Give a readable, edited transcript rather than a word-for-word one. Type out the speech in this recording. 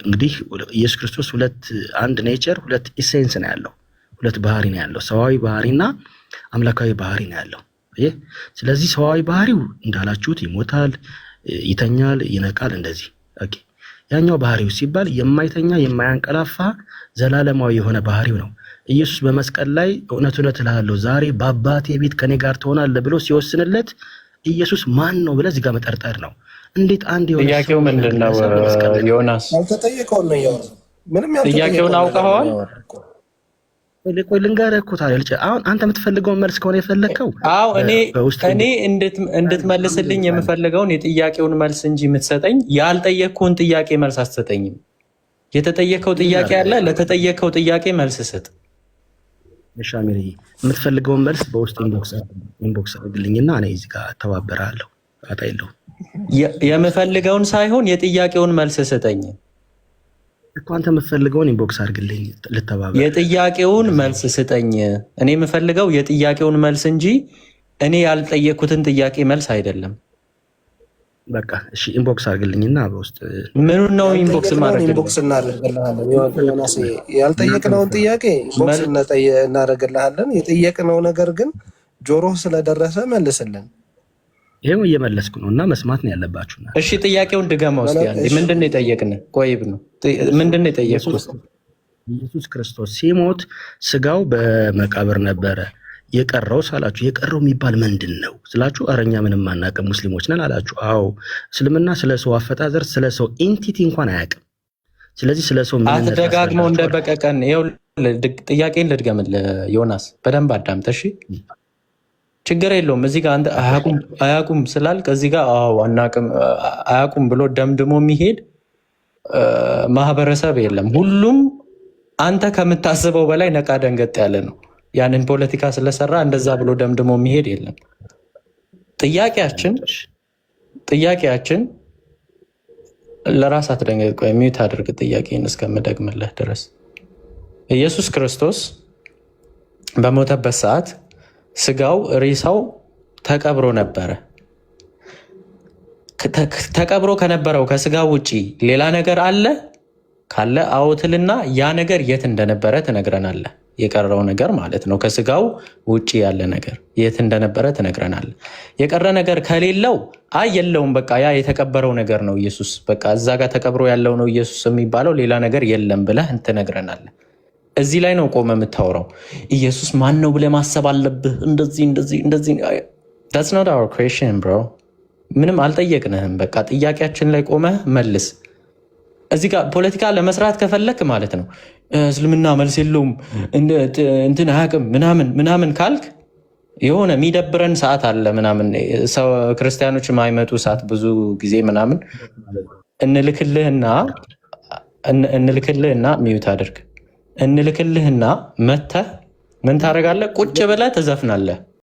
እንግዲህ ኢየሱስ ክርስቶስ ሁለት አንድ ኔቸር ሁለት ኢሴንስ ነው ያለው፣ ሁለት ባህሪ ነው ያለው፣ ሰዋዊ ባህሪና አምላካዊ ባህሪ ነው ያለው። ስለዚህ ሰዋዊ ባህሪው እንዳላችሁት ይሞታል፣ ይተኛል፣ ይነቃል እንደዚህ። ኦኬ ያኛው ባህሪው ሲባል የማይተኛ የማያንቀላፋ ዘላለማዊ የሆነ ባህሪው ነው። ኢየሱስ በመስቀል ላይ እውነት እውነት እልሃለሁ ዛሬ በአባቴ ቤት ከኔ ጋር ትሆናለህ ብሎ ሲወስንለት ኢየሱስ ማን ነው ብለህ እዚህ ጋር መጠርጠር ነው። እንዴት አንድ የሆነ ጥያቄው ምንድነው? ዮናስ ያልተጠየቀው ነው ያው ምንም ጥያቄውን አውቀዋል። ቆይ ልንገርህ እኮ ታዲያ አሁን አንተ የምትፈልገውን መልስ ከሆነ የፈለግከው እኔ እንድትመልስልኝ የምፈልገውን የጥያቄውን መልስ እንጂ የምትሰጠኝ ያልጠየቅኩን ጥያቄ መልስ አትሰጠኝም። የተጠየቀው ጥያቄ አለ፣ ለተጠየቀው ጥያቄ መልስ ስጥ። ሻሚሪ የምትፈልገውን መልስ በውስጥ ኢንቦክስ አድርግልኝና እኔ እዚህ ጋር እተባበራለሁ። ጣጣ የለውም። የምፈልገውን ሳይሆን የጥያቄውን መልስ ስጠኝ እኮ። አንተ የምትፈልገውን ኢንቦክስ አድርግልኝ ልተባበር። የጥያቄውን መልስ ስጠኝ። እኔ የምፈልገው የጥያቄውን መልስ እንጂ እኔ ያልጠየቅኩትን ጥያቄ መልስ አይደለም። በቃ እሺ ኢንቦክስ አድርግልኝና በውስጥ ምኑን ነው ኢንቦክስ ማድረግ? ኢንቦክስ እናደርግልሃለን። ዮናስ ያልጠየቅነውን ጥያቄ ኢንቦክስ እናደርግልሃለን። የጠየቅነው ነገር ግን ጆሮ ስለደረሰ መልስልን። ይሄው እየመለስኩ ነው እና መስማት ነው ያለባችሁ። እሺ ጥያቄውን ድገማ ውስጥ ያለ ምንድነው የጠየቅን? ቆይብ ነው ምንድነው የጠየቅኩት? ኢየሱስ ክርስቶስ ሲሞት ስጋው በመቃብር ነበረ፣ የቀረው ሳላችሁ የቀረው የሚባል ምንድን ነው ስላችሁ፣ አረኛ ምንም አናውቅም ሙስሊሞች ነን አላችሁ። አዎ እስልምና ስለ ሰው አፈጣጠር ስለ ሰው ኢንቲቲ እንኳን አያውቅም። ስለዚህ ስለ ሰው ምን አትደጋግመው እንደበቀቀን። ይኸው ጥያቄን ልድገምልህ ዮናስ፣ በደንብ አዳምጠሽ ችግር የለውም። እዚህ ጋር አንተ አያውቁም ስላልክ እዚህ ጋር አያውቁም ብሎ ደምድሞ የሚሄድ ማህበረሰብ የለም። ሁሉም አንተ ከምታስበው በላይ ነቃ ደንገጥ ያለ ነው። ያንን ፖለቲካ ስለሰራ እንደዛ ብሎ ደምድሞ የሚሄድ የለም። ጥያቄያችን ለራስ አትደንገጥ። ቆይ ሚዩት አድርግ ጥያቄን እስከምደግምልህ ድረስ። ኢየሱስ ክርስቶስ በሞተበት ሰዓት ስጋው ሬሳው ተቀብሮ ነበረ። ተቀብሮ ከነበረው ከስጋው ውጪ ሌላ ነገር አለ ካለ አውትልና ያ ነገር የት እንደነበረ ትነግረናለህ። የቀረው ነገር ማለት ነው። ከስጋው ውጪ ያለ ነገር የት እንደነበረ ትነግረናለህ። የቀረ ነገር ከሌለው የለውም በቃ ያ የተቀበረው ነገር ነው ኢየሱስ፣ በቃ እዛ ጋር ተቀብሮ ያለው ነው ኢየሱስ የሚባለው፣ ሌላ ነገር የለም ብለህ ትነግረናለህ። እዚህ ላይ ነው ቆመ የምታወራው። ኢየሱስ ማን ነው ብለህ ማሰብ አለብህ። እንደዚህ that's not our question bro። ምንም አልጠየቅንህም። በቃ ጥያቄያችን ላይ ቆመህ መልስ። እዚህ ጋር ፖለቲካ ለመስራት ከፈለክ ማለት ነው እስልምና መልስ የለውም እንትን አያውቅም ምናምን ካልክ የሆነ የሚደብረን ሰዓት አለ ምናምን ሰው ክርስቲያኖች የማይመጡ ሰዓት ብዙ ጊዜ ምናምን እንልክልህና ሚዩት አድርግ እንልክልህና መተህ ምን ታደርጋለህ? ቁጭ ብለህ ትዘፍናለህ።